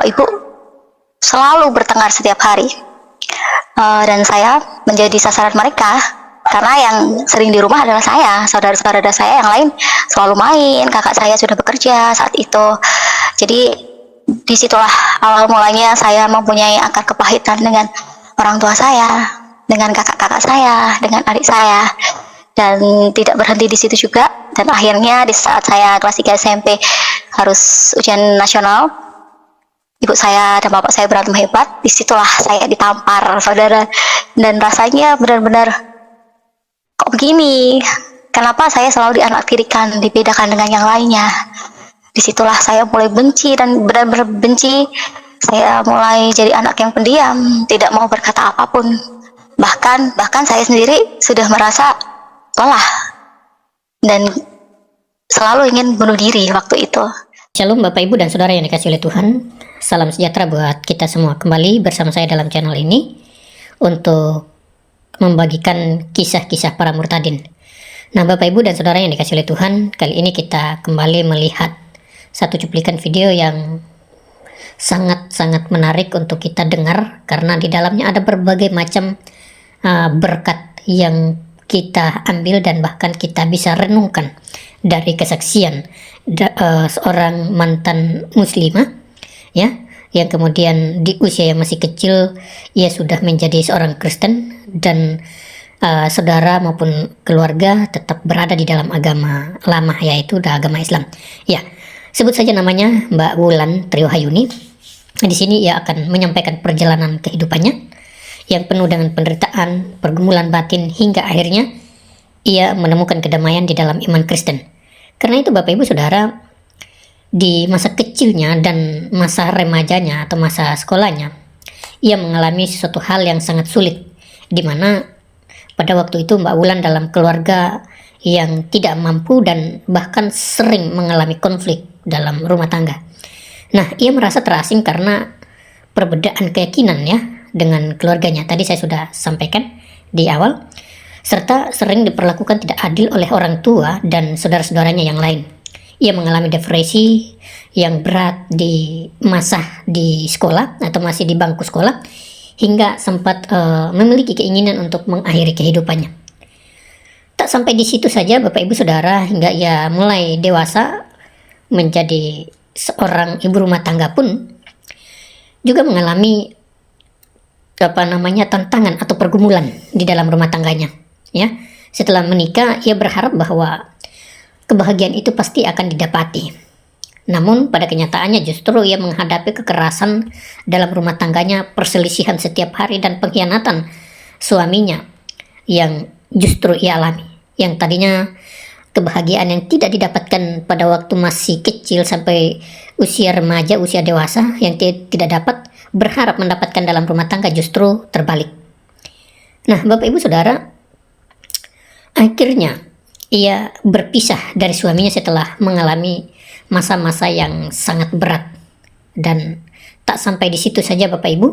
bapak ibu selalu bertengkar setiap hari. Dan saya menjadi sasaran mereka karena yang sering di rumah adalah saya, saudara-saudara saya yang lain selalu main, kakak saya sudah bekerja saat itu. Jadi disitulah awal mulanya saya mempunyai akar kepahitan dengan orang tua saya, dengan kakak-kakak saya, dengan adik saya. Dan tidak berhenti di situ juga, dan akhirnya di saat saya kelas 3 SMP harus ujian nasional, ibu saya dan bapak saya berantem hebat. Disitulah saya ditampar, saudara, dan rasanya benar-benar kok begini, kenapa saya selalu dianaktirikan, dibedakan dengan yang lainnya. Disitulah saya mulai benci, dan benar-benar benci. Saya mulai jadi anak yang pendiam, tidak mau berkata apapun. Bahkan saya sendiri sudah merasa lelah dan selalu ingin bunuh diri waktu itu. Shalom Bapak Ibu dan Saudara yang dikasihi oleh Tuhan. Salam sejahtera buat kita semua. Kembali bersama saya dalam channel ini untuk membagikan kisah-kisah para murtadin. Nah Bapak Ibu dan Saudara yang dikasihi oleh Tuhan, kali ini kita kembali melihat satu cuplikan video yang sangat-sangat menarik untuk kita dengar, karena di dalamnya ada berbagai macam berkat yang kita ambil dan bahkan kita bisa renungkan dari kesaksian seorang mantan muslimah, ya, yang kemudian di usia yang masih kecil ia sudah menjadi seorang Kristen, dan saudara maupun keluarga tetap berada di dalam agama lama, yaitu agama Islam. Ya, sebut saja namanya Mbak Wulan Triohayuni. Di sini ia akan menyampaikan perjalanan kehidupannya yang penuh dengan penderitaan, pergumulan batin, hingga akhirnya ia menemukan kedamaian di dalam iman Kristen. Karena itu Bapak Ibu Saudara, di masa kecilnya dan masa remajanya atau masa sekolahnya, ia mengalami sesuatu hal yang sangat sulit, di mana pada waktu itu Mbak Wulan dalam keluarga yang tidak mampu dan bahkan sering mengalami konflik dalam rumah tangga. Nah, ia merasa terasing karena perbedaan keyakinan ya dengan keluarganya. Tadi saya sudah sampaikan di awal, serta sering diperlakukan tidak adil oleh orang tua dan saudara-saudaranya yang lain. Ia mengalami depresi yang berat di masa di sekolah atau masih di bangku sekolah, hingga sempat memiliki keinginan untuk mengakhiri kehidupannya. Tak sampai di situ saja Bapak Ibu Saudara, hingga ia mulai dewasa menjadi seorang ibu rumah tangga pun juga mengalami tantangan atau pergumulan di dalam rumah tangganya. Ya, setelah menikah ia berharap bahwa kebahagiaan itu pasti akan didapati. Namun pada kenyataannya justru ia menghadapi kekerasan dalam rumah tangganya, perselisihan setiap hari, dan pengkhianatan suaminya yang justru ia alami. Yang tadinya kebahagiaan yang tidak didapatkan pada waktu masih kecil sampai usia remaja, usia dewasa yang tidak dapat, berharap mendapatkan dalam rumah tangga justru terbalik. Nah Bapak Ibu Saudara, akhirnya ia berpisah dari suaminya setelah mengalami masa-masa yang sangat berat. Dan tak sampai di situ saja Bapak Ibu,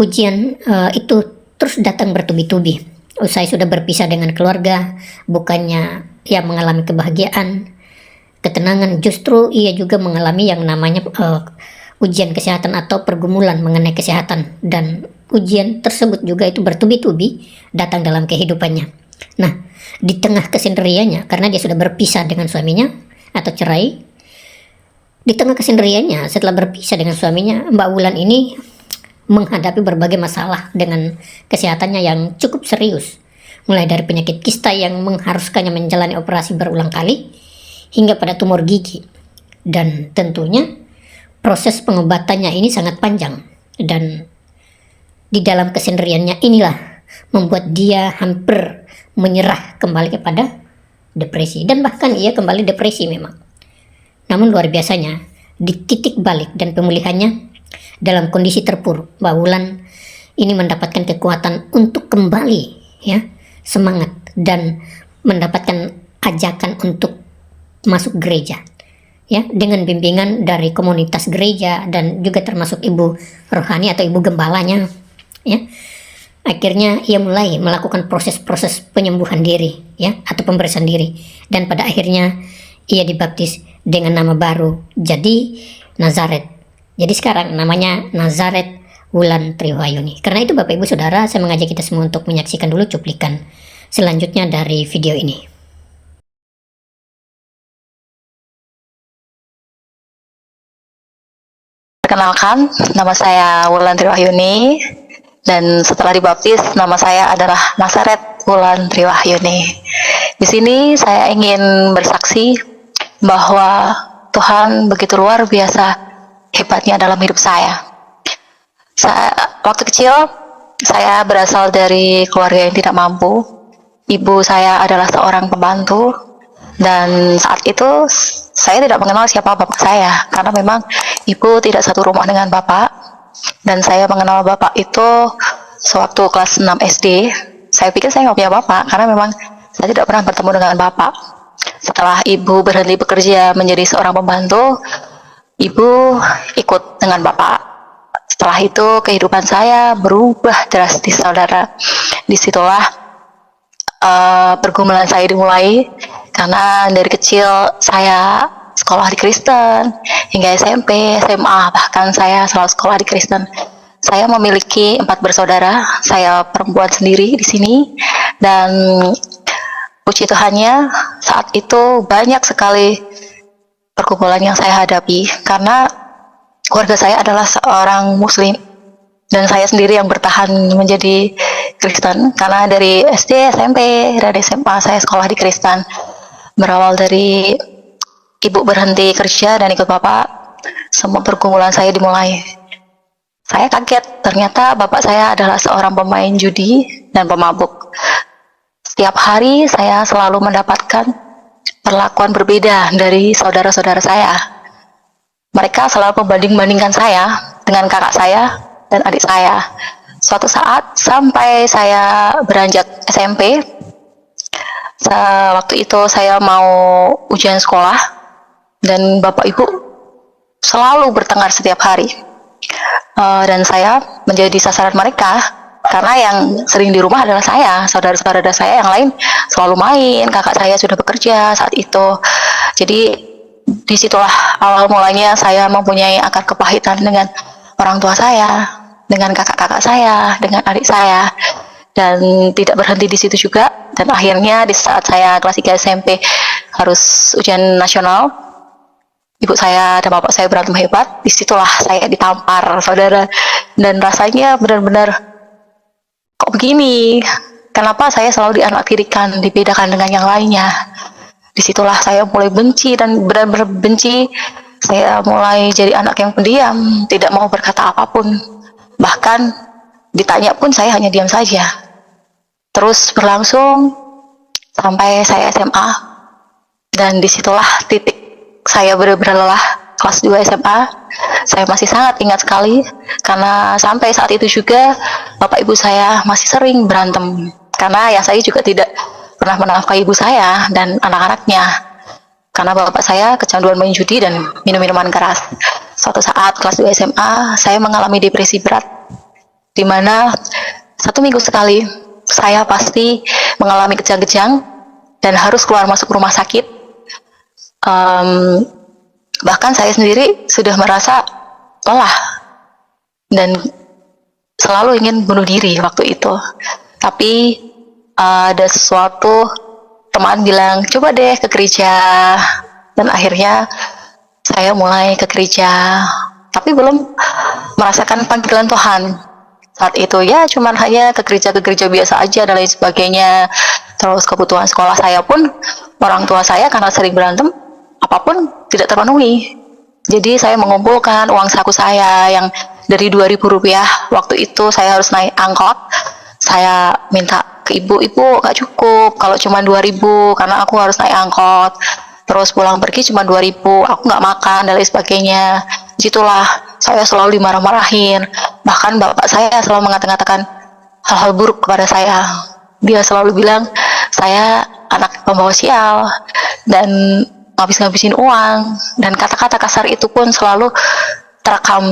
ujian itu terus datang bertubi-tubi. Usai sudah berpisah dengan keluarga, bukannya ia mengalami kebahagiaan, ketenangan, justru ia juga mengalami yang namanya ujian kesehatan atau pergumulan mengenai kesehatan. Dan ujian tersebut juga itu bertubi-tubi datang dalam kehidupannya. Nah, di tengah kesendiriannya, karena dia sudah berpisah dengan suaminya atau cerai, di tengah kesendiriannya setelah berpisah dengan suaminya, Mbak Wulan ini menghadapi berbagai masalah dengan kesehatannya yang cukup serius, mulai dari penyakit kista yang mengharuskannya menjalani operasi berulang kali, hingga pada tumor gigi. Dan tentunya proses pengobatannya ini sangat panjang, dan di dalam kesendiriannya inilah membuat dia hampir menyerah kembali kepada depresi, dan bahkan ia kembali depresi memang. Namun luar biasanya, di titik balik dan pemulihannya dalam kondisi terpuruk, Mbak Wulan ini mendapatkan kekuatan untuk kembali ya semangat dan mendapatkan ajakan untuk masuk gereja ya, dengan bimbingan dari komunitas gereja dan juga termasuk ibu rohani atau ibu gembalanya ya. Akhirnya ia mulai melakukan proses-proses penyembuhan diri ya, atau pembersihan diri, dan pada akhirnya ia dibaptis dengan nama baru, jadi Nazaret, Jadi sekarang namanya Nazaret Wulan Triwahyuni. Karena itu Bapak Ibu Saudara, saya mengajak kita semua untuk menyaksikan dulu cuplikan selanjutnya dari video ini. Perkenalkan, nama saya Wulan Triwahyuni, dan setelah dibaptis, nama saya adalah Nazaret Wulan Triwahyuni. Di sini saya ingin bersaksi bahwa Tuhan begitu luar biasa hebatnya dalam hidup saya. Waktu kecil, saya berasal dari keluarga yang tidak mampu. Ibu saya adalah seorang pembantu, dan saat itu saya tidak mengenal siapa bapak saya, karena memang ibu tidak satu rumah dengan bapak. Dan saya mengenal bapak itu sewaktu kelas 6 SD. Saya pikir saya nggak punya bapak, karena memang saya tidak pernah bertemu dengan bapak. Setelah ibu berhenti bekerja menjadi seorang pembantu, ibu ikut dengan bapak. Setelah itu kehidupan saya berubah drastis, saudara. Disitulah pergumulan saya dimulai, karena dari kecil saya sekolah di Kristen hingga SMP, SMA, bahkan saya selalu sekolah di Kristen. Saya memiliki 4 bersaudara, saya perempuan sendiri di sini, dan puji Tuhannya saat itu banyak sekali pergumulan yang saya hadapi, karena keluarga saya adalah seorang Muslim, dan saya sendiri yang bertahan menjadi Kristen, karena dari SD, SMP, dan SMA saya sekolah di Kristen. Berawal dari ibu berhenti kerja dan ikut bapak, semua pergumulan saya dimulai. Saya kaget, ternyata bapak saya adalah seorang pemain judi dan pemabuk. Setiap hari saya selalu mendapatkan perlakuan berbeda dari saudara-saudara saya. Mereka selalu membanding-bandingkan saya dengan kakak saya dan adik saya. Suatu saat sampai saya beranjak SMP, waktu itu saya mau ujian sekolah, dan bapak ibu selalu bertengkar setiap hari. Dan saya menjadi sasaran mereka, karena yang sering di rumah adalah saya. Saudara-saudara saya yang lain selalu main, kakak saya sudah bekerja saat itu. Jadi disitulah awal mulanya saya mempunyai akar kepahitan dengan orang tua saya, dengan kakak-kakak saya, dengan adik saya. Dan tidak berhenti di situ juga, dan akhirnya di saat saya kelas 3 SMP harus ujian nasional, ibu saya dan bapak saya berantem hebat. Disitulah saya ditampar, saudara, dan rasanya benar-benar kok begini, kenapa saya selalu dianaktirikan, dibedakan dengan yang lainnya. Disitulah saya mulai benci, dan benar-benar benci. Saya mulai jadi anak yang pendiam, tidak mau berkata apapun, bahkan ditanya pun saya hanya diam saja. Terus berlangsung sampai saya SMA, dan disitulah titik saya benar-benar lelah. Kelas 2 SMA, saya masih sangat ingat sekali, karena sampai saat itu juga bapak ibu saya masih sering berantem, karena ya saya juga tidak pernah menafkahi ibu saya dan anak-anaknya, karena bapak saya kecanduan main judi dan minum minuman keras. Suatu saat kelas 2 SMA, saya mengalami depresi berat, di mana 1 minggu sekali saya pasti mengalami kejang-kejang dan harus keluar masuk rumah sakit. Bahkan saya sendiri sudah merasa lelah dan selalu ingin bunuh diri waktu itu. Tapi ada sesuatu, teman bilang, coba deh ke gereja. Dan akhirnya saya mulai ke gereja, tapi belum merasakan panggilan Tuhan. Saat itu ya cuman hanya ke gereja biasa aja dan lain sebagainya. Terus kebutuhan sekolah saya pun, orang tua saya karena sering berantem, apapun tidak terpenuhi. Jadi saya mengumpulkan uang saku saya yang dari Rp2.000. Waktu itu saya harus naik angkot. Saya minta ke ibu gak cukup kalau cuma 2.000, karena aku harus naik angkot. Terus pulang pergi cuma 2.000, aku nggak makan dan lain sebagainya. Disitulah saya selalu dimarah-marahin. Bahkan bapak saya selalu mengatakan hal-hal buruk kepada saya. Dia selalu bilang saya anak pembawa sial dan ngabis-ngabisin uang, dan kata-kata kasar itu pun selalu terekam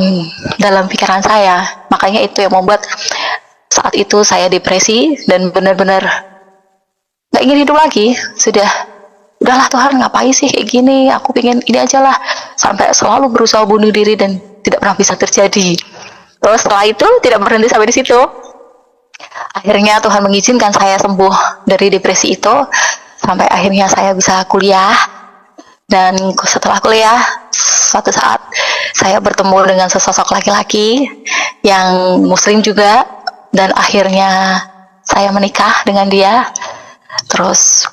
dalam pikiran saya. Makanya itu yang membuat saat itu saya depresi dan benar-benar gak ingin hidup lagi. Udahlah Tuhan, ngapain sih kayak gini, aku pengen ini aja lah, sampai selalu berusaha bunuh diri dan tidak pernah bisa terjadi. Terus setelah itu tidak berhenti sampai di situ. Akhirnya Tuhan mengizinkan saya sembuh dari depresi itu, sampai akhirnya saya bisa kuliah. Dan setelah kuliah, suatu saat saya bertemu dengan sesosok laki-laki yang muslim juga, dan akhirnya saya menikah dengan dia. Terus,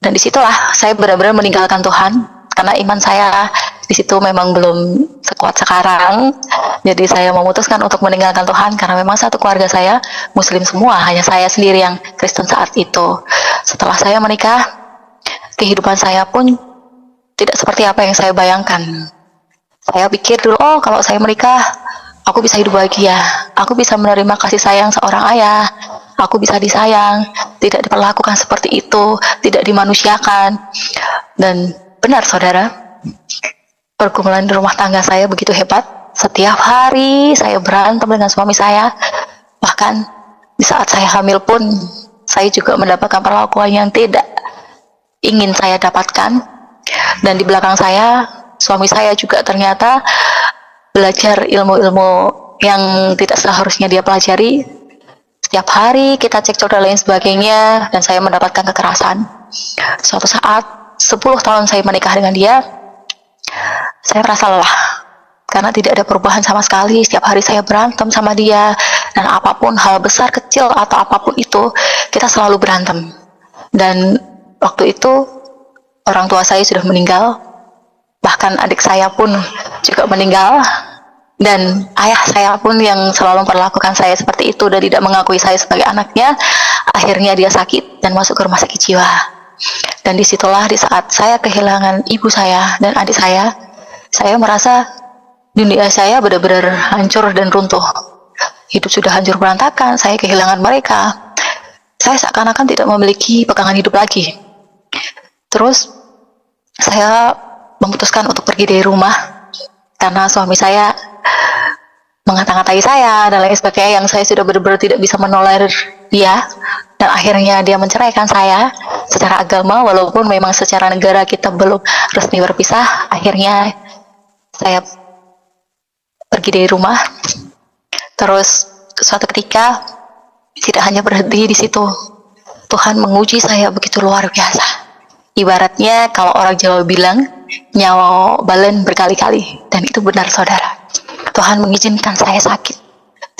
dan disitulah saya benar-benar meninggalkan Tuhan, karena iman saya di situ memang belum sekuat sekarang. Jadi saya memutuskan untuk meninggalkan Tuhan, karena memang satu keluarga saya muslim semua, hanya saya sendiri yang Kristen saat itu. Setelah saya menikah, kehidupan saya pun tidak seperti apa yang saya bayangkan. Saya pikir dulu, oh kalau saya menikah, aku bisa hidup bahagia, aku bisa menerima kasih sayang seorang ayah, aku bisa disayang, tidak diperlakukan seperti itu, tidak dimanusiakan. Dan benar saudara, pergumulan di rumah tangga saya begitu hebat. Setiap hari saya berantem dengan suami saya. Bahkan di saat saya hamil pun, saya juga mendapatkan perlakuan yang tidak ingin saya dapatkan. Dan di belakang saya, suami saya juga ternyata belajar ilmu-ilmu yang tidak seharusnya dia pelajari. Setiap hari kita cekcok dan lain sebagainya, dan saya mendapatkan kekerasan. Suatu saat, 10 tahun saya menikah dengan dia, saya merasa lelah, karena tidak ada perubahan sama sekali. Setiap hari saya berantem sama dia, dan apapun, hal besar, kecil, atau apapun itu, kita selalu berantem. Dan waktu itu, orang tua saya sudah meninggal, bahkan adik saya pun juga meninggal, dan ayah saya pun yang selalu memperlakukan saya seperti itu dan tidak mengakui saya sebagai anaknya, akhirnya dia sakit dan masuk ke rumah sakit jiwa. Dan disitulah di saat saya kehilangan ibu saya dan adik saya merasa dunia saya benar-benar hancur dan runtuh. Hidup sudah hancur berantakan, saya kehilangan mereka. Saya seakan-akan tidak memiliki pegangan hidup lagi. Terus saya memutuskan untuk pergi dari rumah, karena suami saya mengata-ngatai saya dan lain sebagainya, yang saya sudah benar-benar tidak bisa menolerir dia. Dan akhirnya dia menceraikan saya secara agama, walaupun memang secara negara kita belum resmi berpisah. Akhirnya saya pergi dari rumah. Terus suatu ketika, tidak hanya berhenti di situ, Tuhan menguji saya begitu luar biasa. Ibaratnya kalau orang Jawa bilang, nyawa balen berkali-kali. Dan itu benar saudara. Tuhan mengizinkan saya sakit.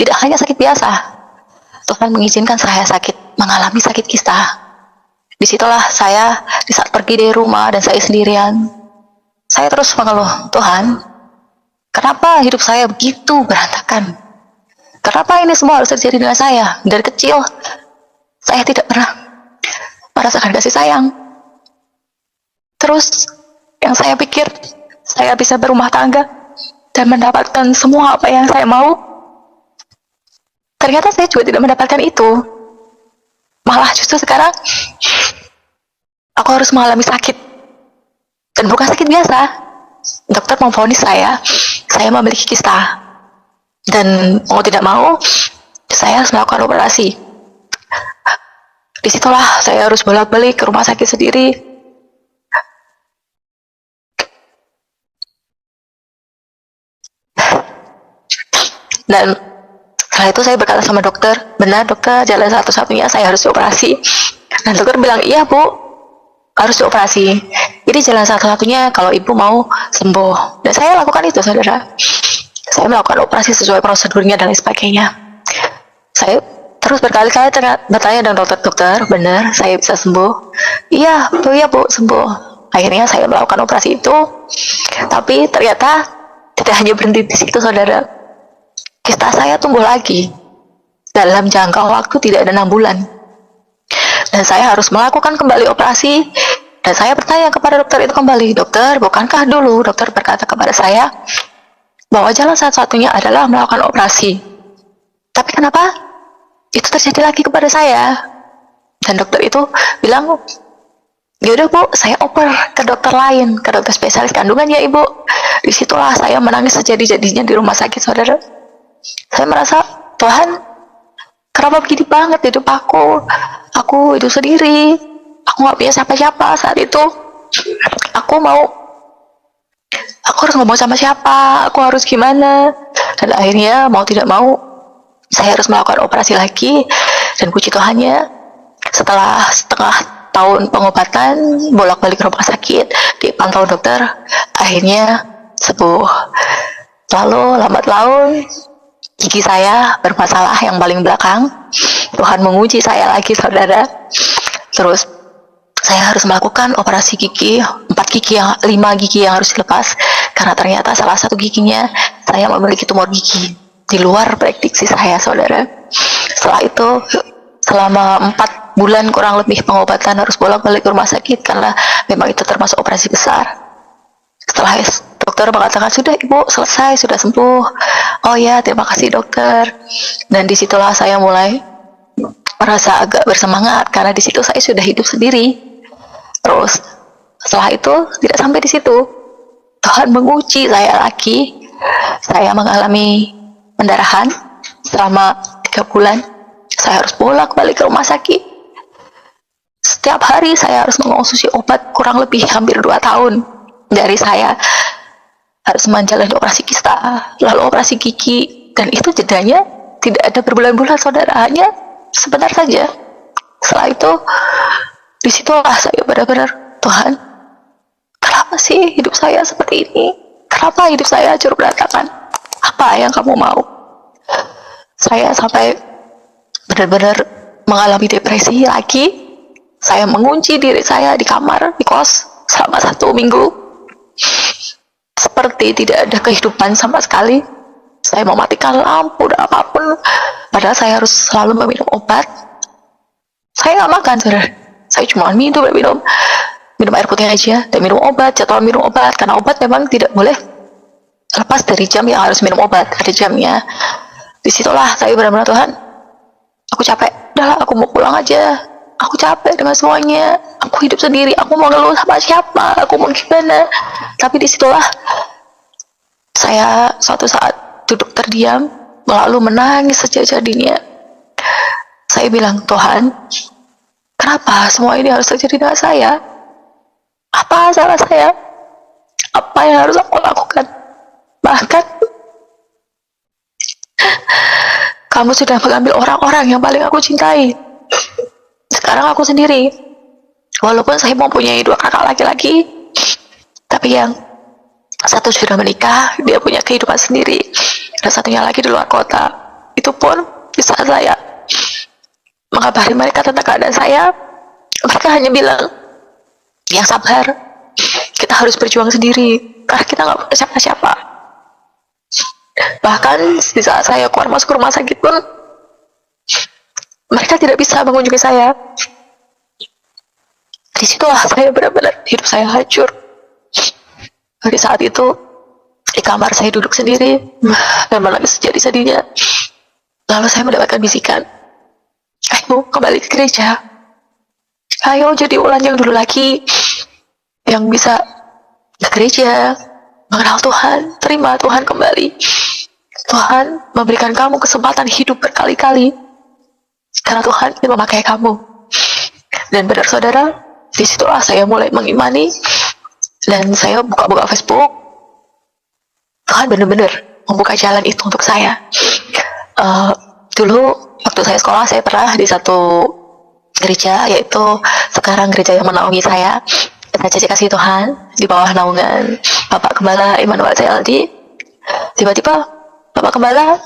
Tidak hanya sakit biasa, Tuhan mengizinkan saya sakit, mengalami sakit kista. Disitulah saya, di saat pergi dari rumah dan saya sendirian, saya terus mengeluh, Tuhan, kenapa hidup saya begitu berantakan? Kenapa ini semua harus terjadi dengan saya? Dari kecil, saya tidak pernah merasakan kasih sayang. Terus yang saya pikir saya bisa berumah tangga dan mendapatkan semua apa yang saya mau, ternyata saya juga tidak mendapatkan itu. Malah justru sekarang aku harus mengalami sakit, dan bukan sakit biasa. Dokter memvonis saya memiliki kista, dan mau tidak mau saya harus melakukan operasi. Disitulah saya harus bolak-balik ke rumah sakit sendiri. Dan setelah itu saya berkata sama dokter, benar dokter, jalan satu-satunya saya harus dioperasi. Dan dokter bilang, iya bu, harus dioperasi. Jadi jalan satu-satunya kalau ibu mau sembuh. Dan saya lakukan itu saudara. Saya melakukan operasi sesuai prosedurnya dan lain sebagainya. Saya terus berkali-kali bertanya dengan dokter, benar saya bisa sembuh? Iya bu, sembuh. Akhirnya saya melakukan operasi itu. Tapi ternyata tidak hanya berhenti di situ saudara. Kista saya tumbuh lagi dalam jangka waktu tidak ada 6 bulan, dan saya harus melakukan kembali operasi. Dan saya bertanya kepada dokter itu kembali, dokter, bukankah dulu dokter berkata kepada saya bahwa jalan satu-satunya adalah melakukan operasi, tapi kenapa itu terjadi lagi kepada saya? Dan dokter itu bilang, yaudah bu, saya oper ke dokter lain, ke dokter spesialis kandungan ya ibu. Disitulah saya menangis sejadi-jadinya di rumah sakit saudara. Saya merasa, Tuhan, kenapa begini banget hidup aku? Aku hidup sendiri, aku gak punya siapa-siapa saat itu. Aku mau Aku harus ngomong sama siapa, aku harus gimana. Dan akhirnya mau tidak mau saya harus melakukan operasi lagi. Dan puji Tuhannya, setelah setengah tahun pengobatan, bolak-balik rumah sakit, dipantau dokter, akhirnya sembuh. Lalu lambat laun gigi saya bermasalah yang paling belakang. Tuhan menguji saya lagi, saudara. Terus saya harus melakukan operasi gigi, 5 gigi yang harus dilepas, karena ternyata salah satu giginya saya memiliki tumor gigi di luar prediksi saya, saudara. Setelah itu, selama 4 bulan kurang lebih pengobatan, harus bolak-balik ke rumah sakit karena memang itu termasuk operasi besar. Setelah dokter mengatakan, sudah ibu selesai, sudah sembuh. Oh ya, terima kasih dokter. Dan disitulah saya mulai merasa agak bersemangat, karena di situ saya sudah hidup sendiri. Terus setelah itu tidak sampai di situ, Tuhan menguji saya lagi. Saya mengalami pendarahan selama 3 bulan. Saya harus bolak-balik ke rumah sakit. Setiap hari saya harus mengonsumsi obat kurang lebih hampir 2 tahun. Dari saya harus menjalani operasi kista, lalu operasi gigi, dan itu jedanya tidak ada berbulan-bulan, saudara, hanya sebentar saja. Setelah itu, disitulah saya benar-benar, Tuhan, kenapa sih hidup saya seperti ini? Kenapa hidup saya hancur berantakan? Apa yang kamu mau? Saya sampai benar-benar mengalami depresi lagi. Saya mengunci diri saya di kamar, di kos, selama 1 minggu. Seperti tidak ada kehidupan sama sekali. Saya mematikan lampu dan apapun. Padahal saya harus selalu meminum obat. Saya nggak makan, saudara. Saya cuma minum air putih aja, dan minum obat, jadwal minum obat, karena obat memang tidak boleh lepas dari jam yang harus minum obat, ada jamnya. Disitulah saya benar-benar, Tuhan, aku capek, udahlah aku mau pulang aja, aku capek dengan semuanya, aku hidup sendiri, aku mau ngeluh sama siapa, aku mau gimana. Tapi disitulah saya suatu saat duduk terdiam, lalu menangis sejadi-jadinya. Saya bilang, Tuhan, kenapa semua ini harus terjadi dengan saya? Apa salah saya? Apa yang harus aku lakukan? Bahkan kamu sudah mengambil orang-orang yang paling aku cintai. Sekarang aku sendiri. Walaupun saya mempunyai 2 kakak laki-laki, tapi yang satu sudah menikah, dia punya kehidupan sendiri, dan satunya lagi di luar kota. Itu pun di saat saya mengabari mereka tentang keadaan saya, mereka hanya bilang, yang sabar, kita harus berjuang sendiri, karena kita nggak punya siapa-siapa. Bahkan di saat saya keluar masuk rumah sakit pun, mereka tidak bisa mengunjungi saya. Disitulah saya benar-benar hidup saya hancur. Di saat itu, di kamar saya duduk sendiri dan menangis sejadi-jadinya. Lalu saya mendapatkan bisikan, ayo kembali ke gereja, ayo jadi ulang yang dulu lagi, yang bisa ke gereja, mengenal Tuhan, terima Tuhan kembali. Tuhan memberikan kamu kesempatan hidup berkali-kali, karena Tuhan ingin memakai kamu. Dan benar, saudara, disitulah saya mulai mengimani, dan saya buka-buka Facebook. Tuhan benar-benar membuka jalan itu untuk saya. Dulu waktu saya sekolah, saya pernah di satu gereja, yaitu sekarang gereja yang menaungi saya, Gereja Kasih Tuhan, di bawah naungan Bapak Gembala Immanuel CLD. Tiba-tiba Bapak Gembala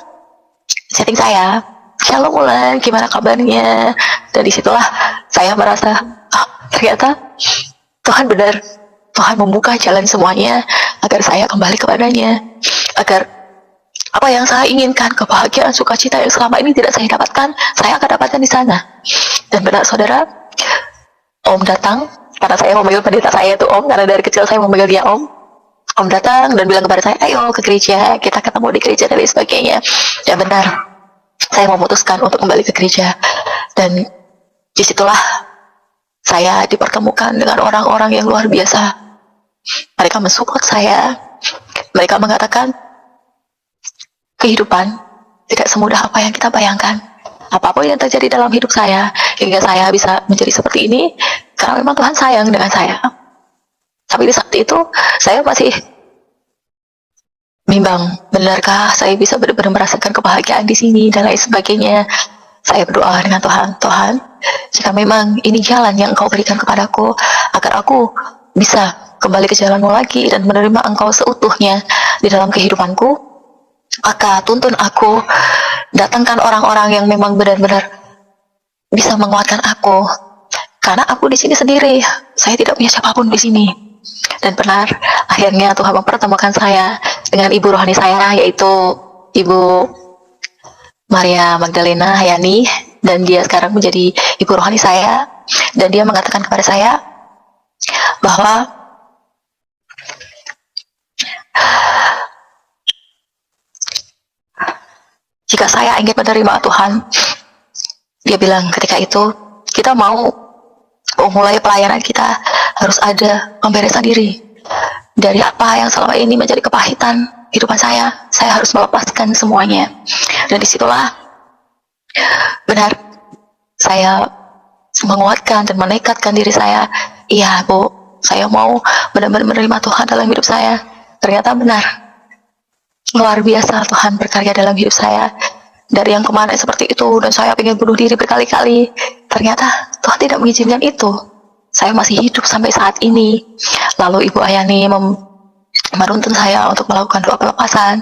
setting saya, Shalom Ulan, gimana kabarnya? Dan disitulah saya merasa, ternyata Tuhan benar, Tuhan membuka jalan semuanya agar saya kembali kepadanya, agar apa yang saya inginkan, kebahagiaan, sukacita yang selama ini tidak saya dapatkan, saya akan dapatkan di sana. Dan benar, saudara, Om datang, karena saya memanggil pendeta saya itu Om, karena dari kecil saya memanggil dia Om. Om datang dan bilang kepada saya, ayo ke gereja, kita ketemu di gereja dan lain sebagainya. Dan benar, saya memutuskan untuk kembali ke gereja. Dan disitulah saya dipertemukan dengan orang-orang yang luar biasa. Mereka mensupport saya. Mereka mengatakan, kehidupan tidak semudah apa yang kita bayangkan. Apapun yang terjadi dalam hidup saya, hingga saya bisa menjadi seperti ini, karena memang Tuhan sayang dengan saya. Tapi di saat itu, saya masih bimbang, benarkah saya bisa benar-benar merasakan kebahagiaan di sini dan lain sebagainya. Saya berdoa dengan Tuhan, Tuhan, jika memang ini jalan yang Engkau berikan kepadaku, agar aku bisa kembali ke jalan-Mu lagi dan menerima Engkau seutuhnya di dalam kehidupanku, maka tuntun aku, datangkan orang-orang yang memang benar-benar bisa menguatkan aku, karena aku di sini sendiri, saya tidak punya siapapun di sini. Dan benar, akhirnya Tuhan mempertemukan saya dengan ibu rohani saya, yaitu Ibu Maria Magdalena Hayani, dan dia sekarang menjadi ibu rohani saya, dan dia mengatakan kepada saya bahwa jika saya ingin menerima Tuhan, dia bilang ketika itu, kita mau memulai pelayanan kita harus ada pemberesan diri dari apa yang selama ini menjadi kepahitan kehidupan saya harus melepaskan semuanya. Dan disitulah benar saya menguatkan dan menekatkan diri saya, iya Bu, saya mau benar-benar menerima Tuhan dalam hidup saya. Ternyata benar, luar biasa Tuhan berkarya dalam hidup saya. Dari yang kemarin seperti itu dan saya ingin bunuh diri berkali-kali, ternyata Tuhan tidak mengizinkan itu. Saya masih hidup sampai saat ini. Lalu Ibu Ayani menuntun saya untuk melakukan doa pelepasan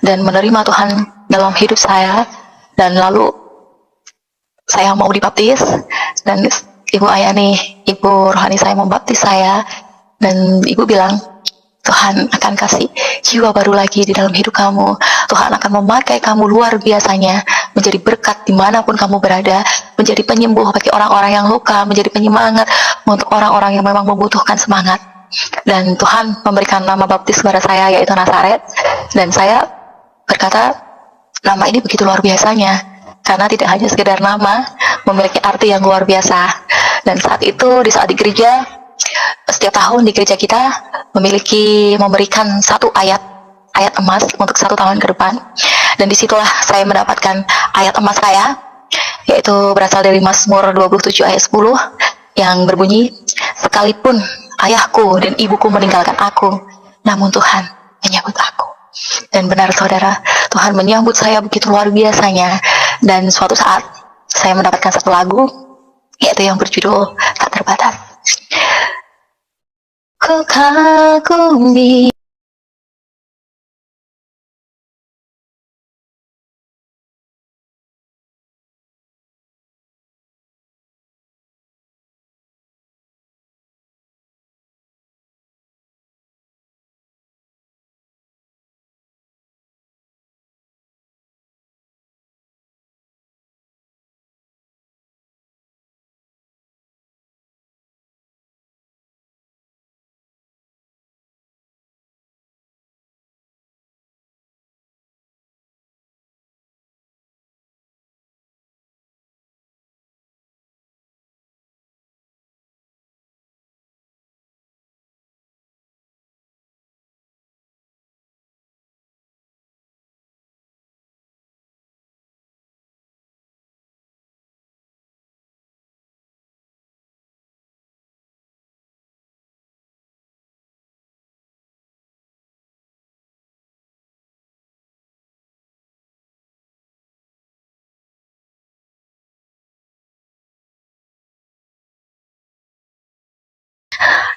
dan menerima Tuhan dalam hidup saya. Dan lalu saya mau dibaptis, dan Ibu Ayani, ibu rohani saya, membaptis saya, dan Ibu bilang, Tuhan akan kasih jiwa baru lagi di dalam hidup kamu. Tuhan akan memakai kamu luar biasanya, menjadi berkat dimanapun kamu berada, menjadi penyembuh bagi orang-orang yang luka, menjadi penyemangat untuk orang-orang yang memang membutuhkan semangat. Dan Tuhan memberikan nama baptis kepada saya, yaitu Nazaret. Dan saya berkata, nama ini begitu luar biasanya, karena tidak hanya sekedar nama, memiliki arti yang luar biasa. Dan saat itu, di saat di gereja, setiap tahun di gereja kita memberikan satu ayat emas untuk 1 tahun ke depan, dan disitulah saya mendapatkan ayat emas saya, yaitu berasal dari Mazmur 27 ayat 10 yang berbunyi, sekalipun ayahku dan ibuku meninggalkan aku, namun Tuhan menyambut aku. Dan benar saudara, Tuhan menyambut saya begitu luar biasanya. Dan suatu saat saya mendapatkan satu lagu, yaitu yang berjudul Tak Terbatas. Ku kagumi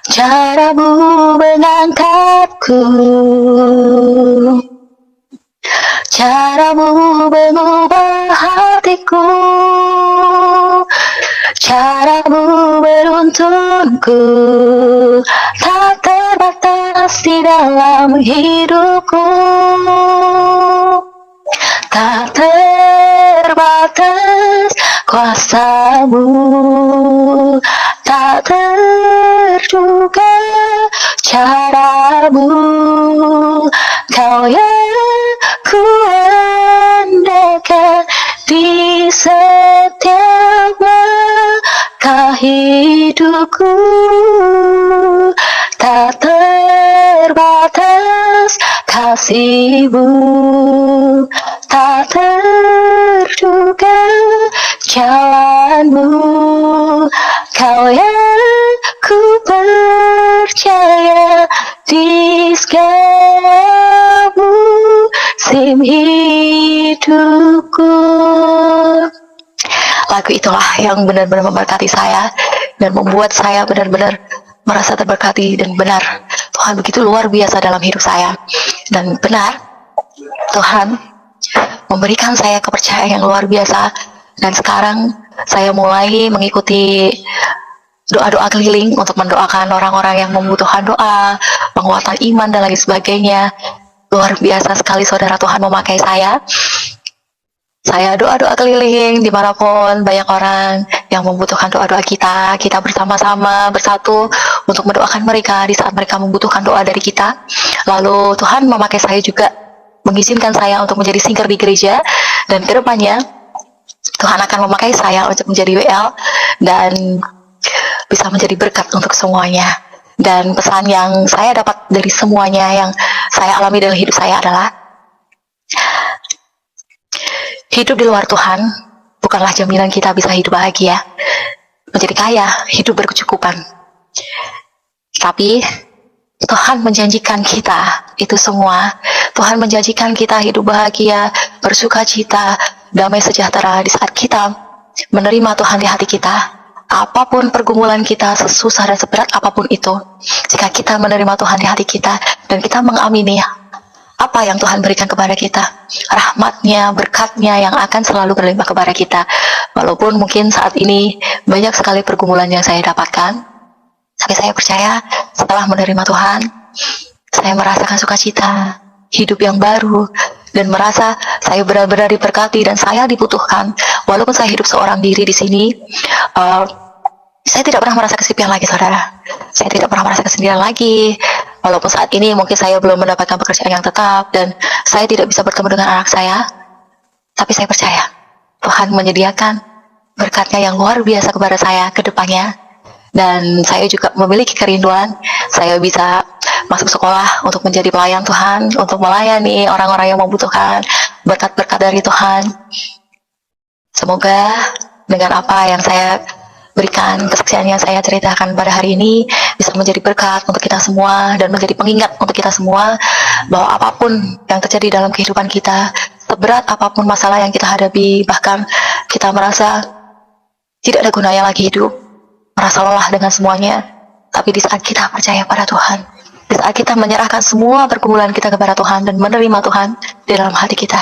caramu mengangkatku, caramu mengubah hatiku, caramu menuntunku, tak terbatas di dalam hidupku, tak terbatas kuasamu, tak terduga caramu, kau yang ku andalkan di setiap langkah hidupku, tak terbatas kasih-Mu, tak terduga jalan-Mu, kau yang ku percaya di segala-Mu. musim hidupku. Lagu itulah yang benar-benar memberkati saya dan membuat saya benar-benar merasa terberkati, dan benar Tuhan begitu luar biasa dalam hidup saya, dan benar Tuhan memberikan saya kepercayaan yang luar biasa. Dan sekarang saya mulai mengikuti doa-doa keliling untuk mendoakan orang-orang yang membutuhkan doa, penguatan iman, dan lain sebagainya. Luar biasa sekali saudara, Tuhan memakai saya. Saya doa-doa keliling dimanapun banyak orang yang membutuhkan doa-doa kita. Kita bersama-sama bersatu untuk mendoakan mereka di saat mereka membutuhkan doa dari kita. Lalu Tuhan memakai saya juga, mengizinkan saya untuk menjadi singer di gereja. Dan kedepannya Tuhan akan memakai saya untuk menjadi WL dan bisa menjadi berkat untuk semuanya. Dan pesan yang saya dapat dari semuanya yang saya alami dalam hidup saya adalah, hidup di luar Tuhan bukanlah jaminan kita bisa hidup bahagia, menjadi kaya, hidup berkecukupan. Tapi Tuhan menjanjikan kita itu semua. Tuhan menjanjikan kita hidup bahagia, bersuka cita, damai sejahtera di saat kita menerima Tuhan di hati kita. Apapun pergumulan kita, sesusah dan seberat apapun itu, jika kita menerima Tuhan di hati kita dan kita mengamini apa yang Tuhan berikan kepada kita, rahmatnya, berkatnya yang akan selalu berlimpah kepada kita. Walaupun mungkin saat ini banyak sekali pergumulan yang saya dapatkan, tapi saya percaya setelah menerima Tuhan, saya merasakan sukacita, hidup yang baru, dan merasa saya benar-benar diberkati dan saya dibutuhkan. Walaupun saya hidup seorang diri di sini, saya tidak pernah merasa kesepian lagi, saudara. Saya tidak pernah merasa kesendirian lagi. Walaupun saat ini mungkin saya belum mendapatkan pekerjaan yang tetap dan saya tidak bisa bertemu dengan anak saya, tapi saya percaya Tuhan menyediakan berkatnya yang luar biasa kepada saya ke depannya. Dan saya juga memiliki kerinduan saya bisa masuk sekolah untuk menjadi pelayan Tuhan, untuk melayani orang-orang yang membutuhkan berkat-berkat dari Tuhan. Semoga dengan apa yang saya berikan, kesaksian yang saya ceritakan pada hari ini bisa menjadi berkat untuk kita semua dan menjadi pengingat untuk kita semua bahwa apapun yang terjadi dalam kehidupan kita, seberat apapun masalah yang kita hadapi, bahkan kita merasa tidak ada gunanya lagi hidup, merasa lelah dengan semuanya, tapi di saat kita percaya pada Tuhan, di saat kita menyerahkan semua pergumulan kita kepada Tuhan dan menerima Tuhan di dalam hati kita,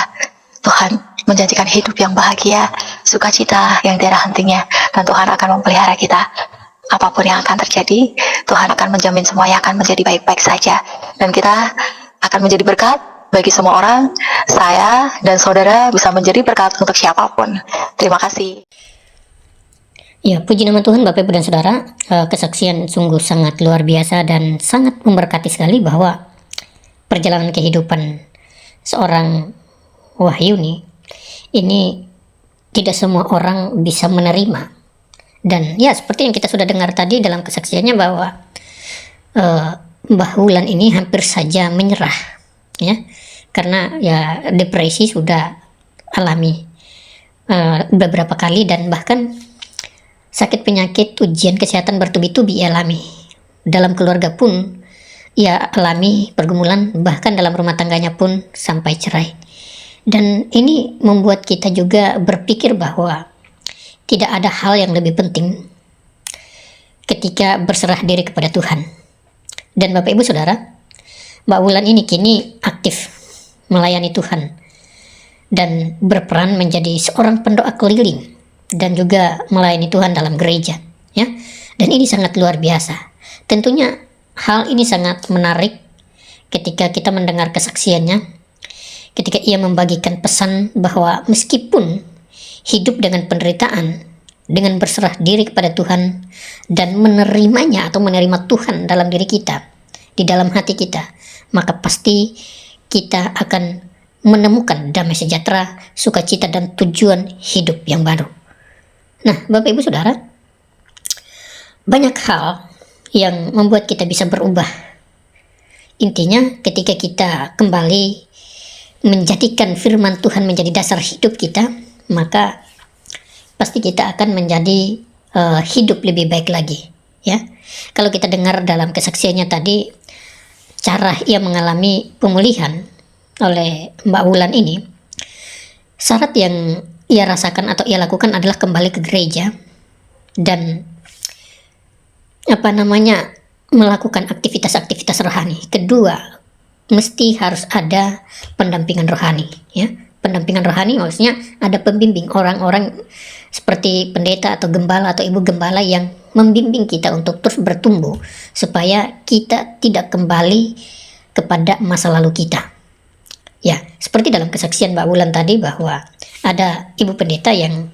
Tuhan menjanjikan hidup yang bahagia, sukacita yang tiada hentinya, dan Tuhan akan memelihara kita. Apapun yang akan terjadi, Tuhan akan menjamin semuanya akan menjadi baik-baik saja, dan kita akan menjadi berkat bagi semua orang. Saya dan saudara bisa menjadi berkat untuk siapapun. Terima kasih. Ya, puji nama Tuhan Bapak Ibu dan Saudara. Kesaksian sungguh sangat luar biasa dan sangat memberkati sekali bahwa perjalanan kehidupan seorang Wahyu nih, ini tidak semua orang bisa menerima. Dan ya seperti yang kita sudah dengar tadi dalam kesaksiannya bahwa Mbah Wulan ini hampir saja menyerah, ya, karena ya depresi sudah alami beberapa kali dan bahkan sakit penyakit ujian kesehatan bertubi-tubi ia alami. Dalam keluarga pun ia alami pergumulan, bahkan dalam rumah tangganya pun sampai cerai. Dan ini membuat kita juga berpikir bahwa tidak ada hal yang lebih penting ketika berserah diri kepada Tuhan. Dan Bapak Ibu Saudara, Mbak Wulan ini kini aktif melayani Tuhan dan berperan menjadi seorang pendoa keliling dan juga melayani Tuhan dalam gereja, ya. Dan ini sangat luar biasa. Tentunya hal ini sangat menarik ketika kita mendengar kesaksiannya, ketika ia membagikan pesan bahwa meskipun hidup dengan penderitaan, dengan berserah diri kepada Tuhan dan menerimanya atau menerima Tuhan dalam diri kita, di dalam hati kita, maka pasti kita akan menemukan damai sejahtera, sukacita, dan tujuan hidup yang baru. Nah, Bapak Ibu Saudara, banyak hal yang membuat kita bisa berubah. Intinya ketika kita kembali menjadikan firman Tuhan menjadi dasar hidup kita, maka pasti kita akan menjadi hidup lebih baik lagi, ya. Kalau kita dengar dalam kesaksiannya tadi, cara ia mengalami pemulihan oleh Mbak Wulan ini, syarat yang ia rasakan atau ia lakukan adalah kembali ke gereja dan melakukan aktivitas-aktivitas rohani. Kedua, mesti harus ada pendampingan rohani, ya. Pendampingan rohani maksudnya ada pembimbing, orang-orang seperti pendeta atau gembala atau ibu gembala yang membimbing kita untuk terus bertumbuh supaya kita tidak kembali kepada masa lalu kita. Ya, seperti dalam kesaksian Mbak Wulan tadi bahwa ada ibu pendeta yang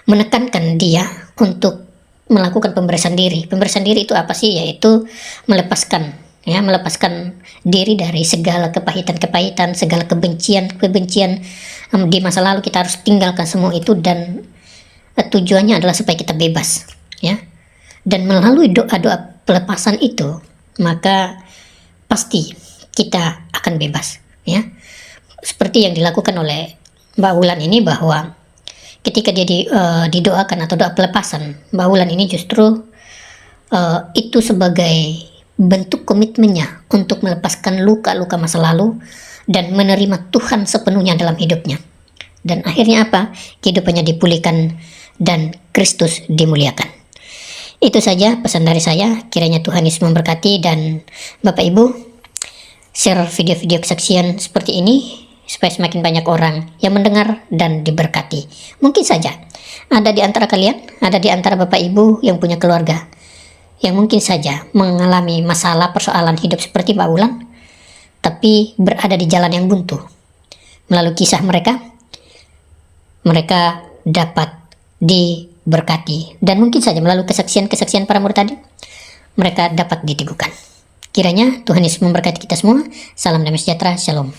menekankan dia untuk melakukan pemberesan diri. Pemberesan diri itu apa sih? Yaitu melepaskan diri dari segala kepahitan-kepahitan, segala kebencian di masa lalu. Kita harus tinggalkan semua itu dan tujuannya adalah supaya kita bebas, ya. Dan melalui doa-doa pelepasan itu, maka pasti kita akan bebas, ya. Seperti yang dilakukan oleh Mbak Wulan ini, bahwa ketika dia didoakan atau doa pelepasan, Mbak Wulan ini justru itu sebagai bentuk komitmennya untuk melepaskan luka-luka masa lalu dan menerima Tuhan sepenuhnya dalam hidupnya. Dan akhirnya apa? Kehidupannya dipulihkan dan Kristus dimuliakan. Itu saja pesan dari saya. Kiranya Tuhan Yesus memberkati, dan Bapak Ibu share video-video kesaksian seperti ini supaya semakin banyak orang yang mendengar dan diberkati. Mungkin saja ada di antara kalian, ada di antara Bapak Ibu yang punya keluarga yang mungkin saja mengalami masalah persoalan hidup seperti Mbak Wulan, tapi berada di jalan yang buntu. Melalui kisah mereka dapat diberkati, dan mungkin saja melalui kesaksian-kesaksian para murid tadi, mereka dapat diteguhkan. Kiranya Tuhan Yesus memberkati kita semua. Salam damai sejahtera, shalom.